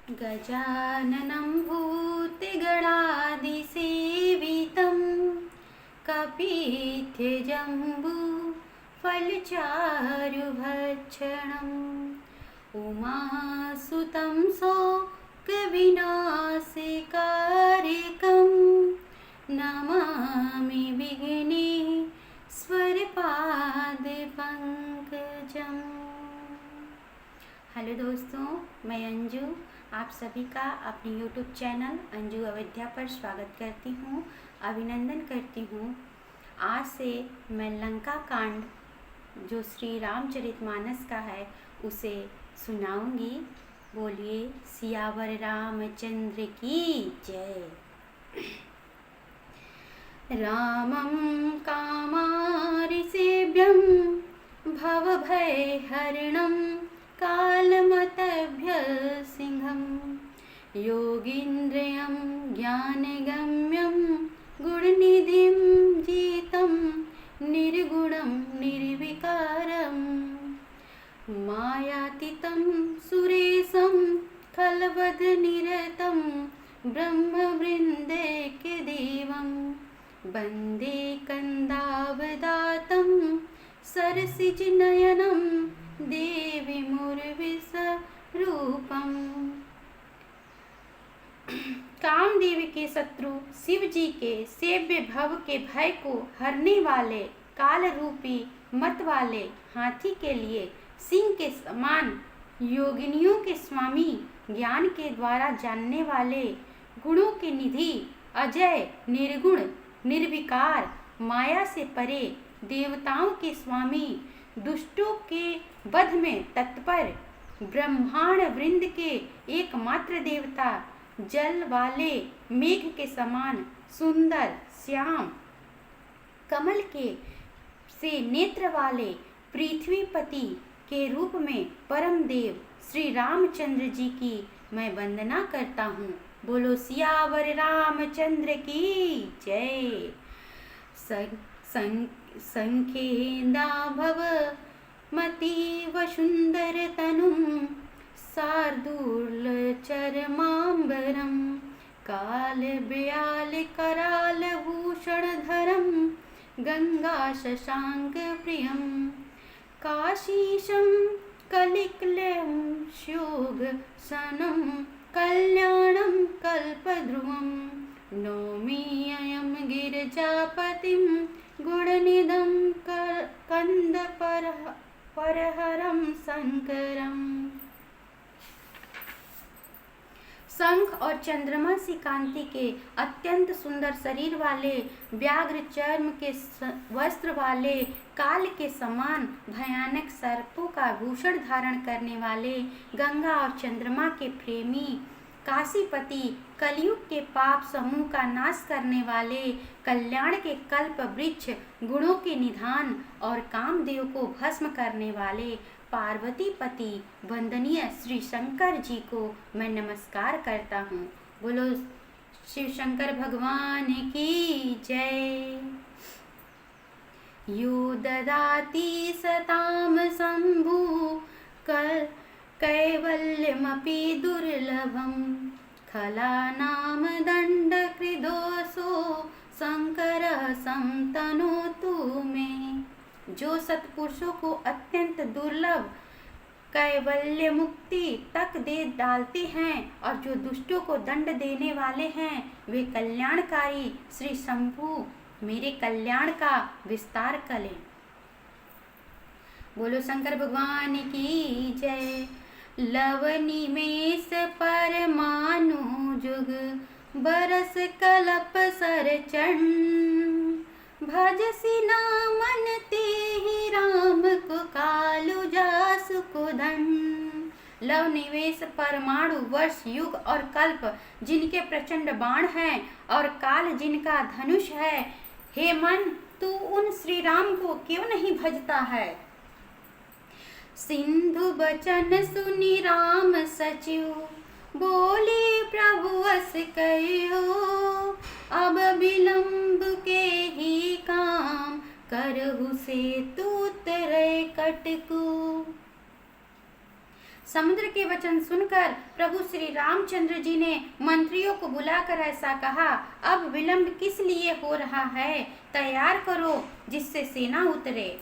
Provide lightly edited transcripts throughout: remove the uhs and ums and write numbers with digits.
गजाननं भूतगणादिसेवितं कपिध्वजम्बूफलचारुभक्षणम् उमासुतं शोकविनाशकारकं Namami विघ्नेश्वरपादपङ्कजम्। Hello दोस्तों, मैं अंजू आप सभी का अपने YouTube चैनल अंजू अयोध्या पर स्वागत करती हूँ, अभिनंदन करती हूँ। आज से मैं लंका कांड जो श्री रामचरितमानस का है उसे सुनाऊंगी। बोलिए सियावर रामचंद्र की जय। रामं कामारिसेव्यं भवभयहरणं कालमतभ्यसिंहं योगीन्द्रयं ज्ञानगम्यं गुणनिधिं जितं निर्गुणं निर्विकारं मायातीतं सुरेशं खलवदनिरतं ब्रह्मवृन्दैक्यदेवं वन्दे कन्दावदातं सरसिजनयनं देवीमुर्विस्वरूपम्। कामदेव के शत्रु शिव जी के सेव्य भव के भय को हरने वाले काल रूपी मत वाले हाथी के लिए सिंह के समान योगिनियों के स्वामी ज्ञान के द्वारा जानने वाले गुणों के निधि अजय निर्गुण निर्विकार माया से परे देवताओं के स्वामी दुष्टों के वध में तत्पर ब्रह्मांड वृंद के एकमात्र देवता जल वाले मेघ के समान सुंदर श्याम कमल के से नेत्र वाले पृथ्वीपति के रूप में परम देव श्री रामचंद्र जी की मैं वंदना करता हूँ। बोलो सियावर रामचंद्र की जय। संखेंदा भव मतीव सुंदर तनुं शार्दूल चरमांबरं काल ब्याल कराल भूषण धरं गंगा शशांक प्रियं काशीशं कलिकलं श्योग सनं कल्याणं कल्पध्रुवं नौमि अयं गिरिजापतिं गुणनिधं कंदपरहरं शंकरम्। शंख और चंद्रमा सी कांति के अत्यंत सुंदर शरीर वाले व्याघ्र चर्म के वस्त्र वाले काल के समान भयानक सर्पों का भूषण धारण करने वाले गंगा और चंद्रमा के प्रेमी काशीपति कलयुग के पाप समूह का नाश करने वाले कल्याण के कल्प वृक्ष गुणों के निधान और कामदेव को भस्म करने वाले पार्वती पति वंदनीय श्री शंकर जी को मैं नमस्कार करता हूँ। बोलो शिव शंकर भगवान की जय। यो ददाति सताम शंभु कैवल्यमपि दुर्लभं खलानाम दंडकृदोषो शंकरः संतनोतु मे। जो सत्पुरुषों को अत्यंत दुर्लभ कैवल्य मुक्ति तक दे डालते हैं और जो दुष्टों को दंड देने वाले हैं वे कल्याणकारी श्री शंभु मेरे कल्याण का विस्तार करें। बोलो शंकर भगवान की जय। लव निमेष परमाणु जुग बरस कलप सरचन भजसी नामन ते ही राम को कालु जासु को धन। लव निवेश परमाणु वर्ष युग और कल्प जिनके प्रचंड बाण हैं और काल जिनका धनुष है, हे मन तू उन श्री राम को क्यों नहीं भजता है। सिंधु बचन सुनि राम सचिव बोले प्रभु अस कहो अब विलंब के ही काम करहु से तू तरे कटकू। समुद्र के वचन सुनकर प्रभु श्री रामचंद्र जी ने मंत्रियों को बुलाकर ऐसा कहा, अब विलंब किस लिए हो रहा है, तैयार करो जिससे सेना उतरे।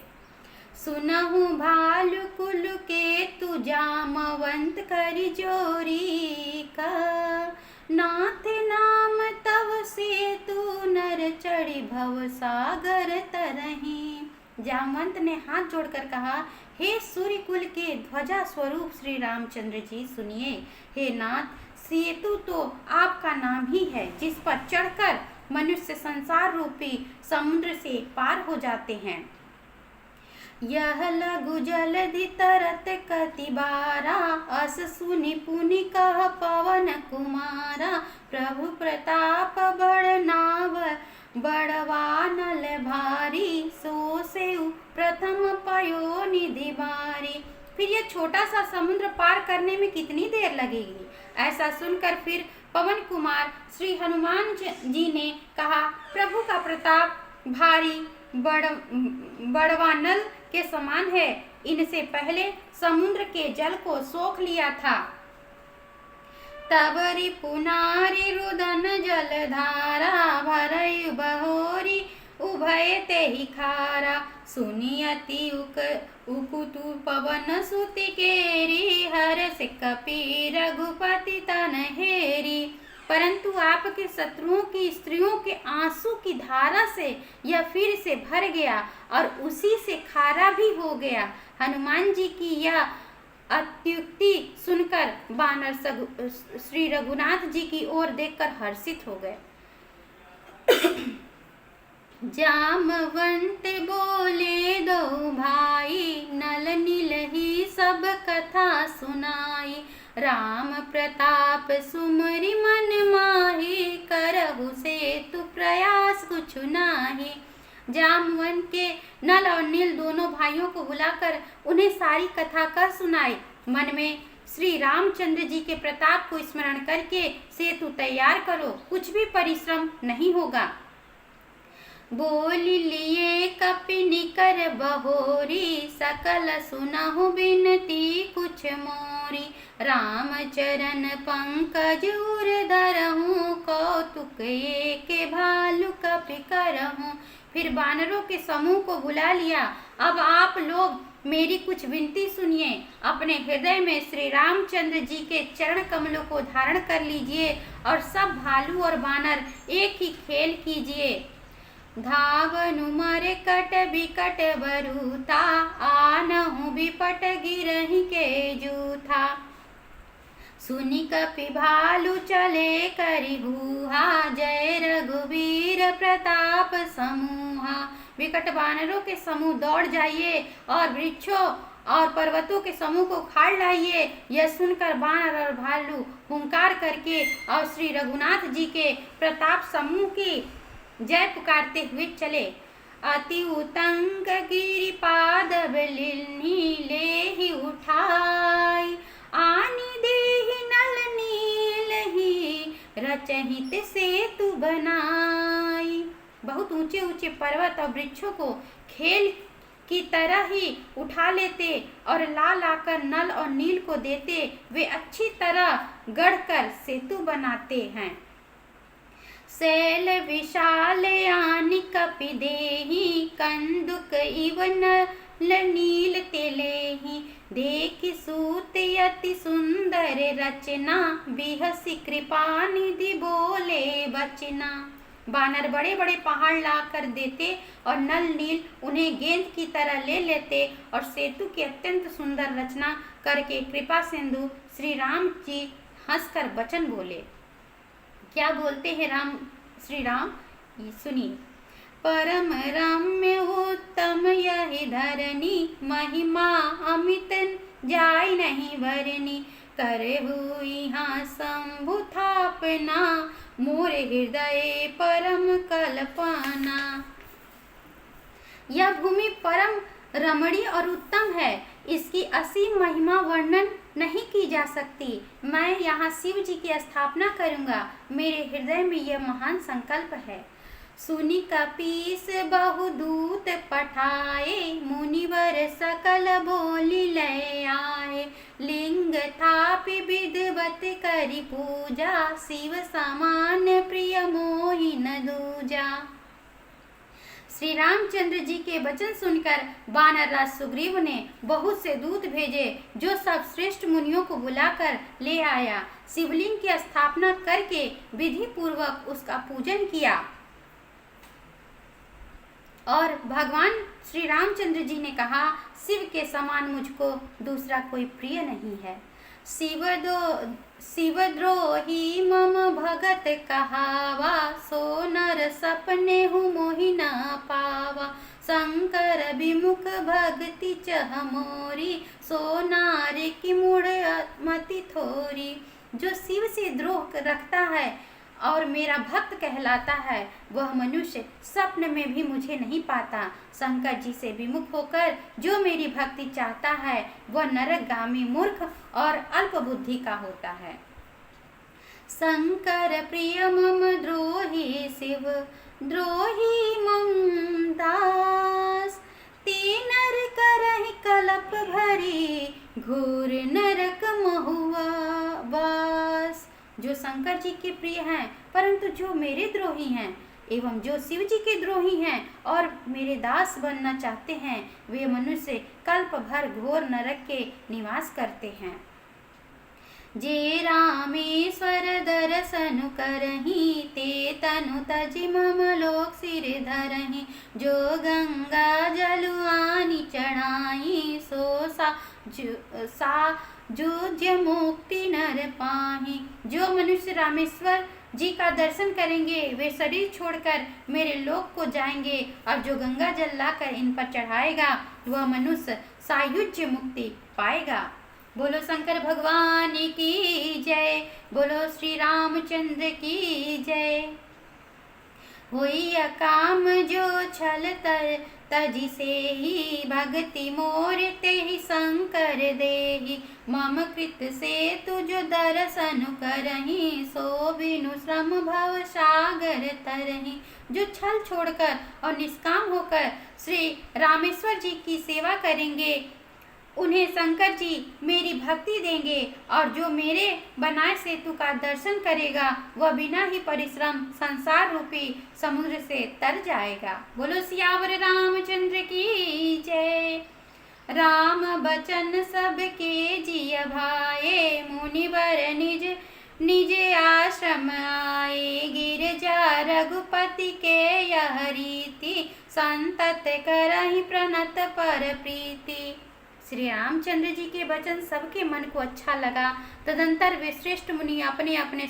सुनहु भालु कुल के तु जामवंत करि जोरी का, नाथ नाम तव से तू नर चढ़ी भव सागर तरही। जामवंत ने हाथ जोड़कर कहा, हे सूर्य कुल के ध्वजा स्वरूप श्री रामचंद्र जी सुनिए। हे नाथ, सेतु तो आपका नाम ही है जिस पर चढ़कर मनुष्य संसार रूपी समुद्र से पार हो जाते हैं। यह लघु जलधि तरत कति बारा, अस सुनि पुनि कह पवन कुमारा। प्रभु प्रताप बड़ नाव बड़वा नल भारी, सो से प्रथम पयो निधि बारी। फिर यह छोटा सा समुद्र पार करने में कितनी देर लगेगी? ऐसा सुनकर फिर पवन कुमार श्री हनुमान जी ने कहा, प्रभु का प्रताप भारी बड़वा नल के समान है। इनसे पहले समुद्र के जल को सोख लिया था। तबरी पुनारी रुदन जलधारा, भरयु बहोरी उभय ते ही खारा। सुनियति उकुतु पवन सुति केरी, हर से कपि रघुपति तन हेरी। परंतु आपके शत्रुओं की स्त्रियों के आंसू की धारा से यह फिर से भर गया और उसी से खारा भी हो गया। हनुमान जी की यह अत्युक्ति सुनकर बानर श्री रघुनाथ जी की ओर देखकर हर्षित हो गए। जामवंत बोले दो भाई, नल नील ही सब कथा सुनाई। राम प्रताप सुमरि मन माही, करहु सेतु प्रयास कुछ नाही। जामवंत के नल और नील दोनों भाइयों को बुलाकर उन्हें सारी कथा कर सुनाई। मन में श्री रामचंद्र जी के प्रताप को स्मरण करके सेतु तैयार करो, कुछ भी परिश्रम नहीं होगा। बोल लिए कपिनि कर बहोरी, सकल सुनहु बिनती कुछ मोरी। राम चरण पंकज उर धरहूँ, कौतुक के भालु कपि करहूँ। फिर बानरों के समूह को बुला लिया। अब आप लोग मेरी कुछ विनती सुनिए। अपने हृदय में श्री रामचंद्र जी के चरण कमलों को धारण कर लीजिए और सब भालू और बानर एक ही खेल कीजिए। धावनु मरे कट बिकट बरूथा, आनहु बिपट गिरहि के जूथा। सुनि कपि भालु चले करि हुहा, जय रघुवीर प्रताप समूहा। विकट बानरों के समूह दौड़ जाइए और वृक्षों और पर्वतों के समूह को उखाड़ लाइए। यह सुनकर बानर और भालू हुंकार करके और श्री रघुनाथ जी के प्रताप समूह की जय पुकारते हुए चले। अति उतंग गिरिपाद बिलिन्ही, लेहि उठाई। आनि देहि नल नीलहि, रचहित सेतु बनाई। बहुत ऊंचे ऊंचे पर्वत और वृक्षों को खेल की तरह ही उठा लेते और ला लाकर नल और नील को देते। वे अच्छी तरह गढ़कर सेतु बनाते हैं। शैल विशाल आनि कपि देहि, कंदुक इव नल नील तेलेहि। देखि सूत अति सुंदर रचना, बिहसि कृपा निधि बोले बचना। बानर बड़े बड़े पहाड़ ला कर देते और नल नील उन्हें गेंद की तरह ले लेते और सेतु की अत्यंत सुंदर रचना करके कृपा सिंधु श्री राम जी हंसकर वचन बोले। क्या बोलते हैं श्री राम, सुनिए। परम रम्य उत्तम यही धरनी, महिमा अमित जाय नहीं वरनी। करे हुई हाँ शंभु थापना, मोर हृदय परम कल्पना। यह भूमि परम रमणीय और उत्तम है, इसकी असीम महिमा वर्णन नहीं की जा सकती। मैं यहाँ शिव जी की स्थापना करूँगा, मेरे हृदय में यह महान संकल्प है। सुनि कपीस बहुदूत पठाए, मुनिवर सकल बोली लय आए। लिंग थापि विधिवत करि पूजा, शिव समान प्रिय मोहि न दूजा। श्री रामचंद्र जी के वचन सुनकर वानर राज सुग्रीव ने बहुत से दूत भेजे, जो सब श्रेष्ठ मुनियों को बुलाकर ले आया। शिवलिंग की स्थापना करके विधि पूर्वक उसका पूजन किया और भगवान श्री रामचंद्र जी ने कहा, शिव के समान मुझको दूसरा कोई प्रिय नहीं है। शिवद्रोही मम भगत कहावा, सो नर सपने हूँ मोहि न पावा। शंकर विमुख भक्ति चह मोरी, सो नारी की मुड़ मति थोरी। जो शिव से द्रोह रखता है और मेरा भक्त कहलाता है, वह मनुष्य स्वप्न में भी मुझे नहीं पाता। शंकर जी से विमुख होकर जो मेरी भक्ति चाहता है, वह नरकगामी मूर्ख और अल्प बुद्धि का होता है। शंकर प्रिय मम द्रोही, शिव द्रोही मम दास। ते नर करहि कलप भरी, घोर नरक महुआ वास। जो शंकर जी के प्रिय हैं परंतु जो मेरे द्रोही हैं, एवं जो शिव जी के द्रोही हैं और मेरे दास बनना चाहते हैं, वे मनुष्य कल्प भर घोर नरक के निवास करते हैं। जे रामेश्वर दर्शन करहि, ते तनु तजि मम लोक सिर धरहि। जो गंगा जल आनि चढ़ाई, सो जुझ मुक्ति नर पाहि। जो मनुष्य रामेश्वर जी का दर्शन करेंगे, वे शरीर छोड़कर मेरे लोक को जाएंगे, और जो गंगा जल लाकर इन पर चढ़ाएगा, वह मनुष्य सायुज्य मुक्ति पाएगा। बोलो शंकर भगवान की जय, बोलो श्री रामचंद्र की जय। होई काम जो छल तजि से ही, भक्ति मोर ते ही शंकर देहि। मम कृत से तुझ दर्शन करहि, सो बिनु श्रम भव सागर तरहि। जो छल छोड़कर और निष्काम होकर श्री रामेश्वर जी की सेवा करेंगे, उन्हें शंकर जी मेरी भक्ति देंगे, और जो मेरे बनाए सेतु का दर्शन करेगा, वह बिना ही परिश्रम संसार रूपी समुद्र से तर जाएगा। बोलो सियावर रामचंद्र की जय। राम बचन सबके जिय भाए, मुनिवर निज निज आश्रम आए। गिरजा रघुपति के यह रीति, संतत करहि प्रणत पर प्रीति। श्री रामचंद्र जी के वचन सबके मन को अच्छा लगा। तदंतर वे श्रेष्ठ मुनि अपने अपने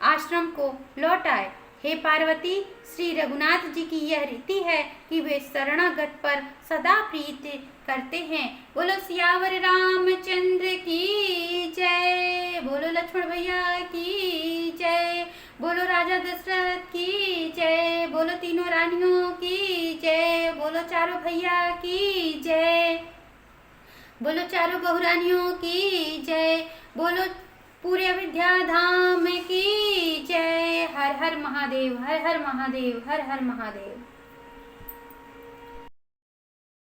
आश्रम को लौट आए। हे पार्वती, श्री रघुनाथ जी की यह रीति है कि वे शरणागत पर सदा प्रीति करते हैं। बोलो सियावर रामचंद्र की जय, बोलो लक्ष्मण भैया की जय, बोलो राजा दशरथ की जय, बोलो तीनों रानियों की जय, बोलो चारों भैया की जय, बोलो चारों बहुरानियों की जय, बोलो पूरे अयोध्या धाम की जय। हर हर महादेव, हर हर महादेव, हर हर महादेव।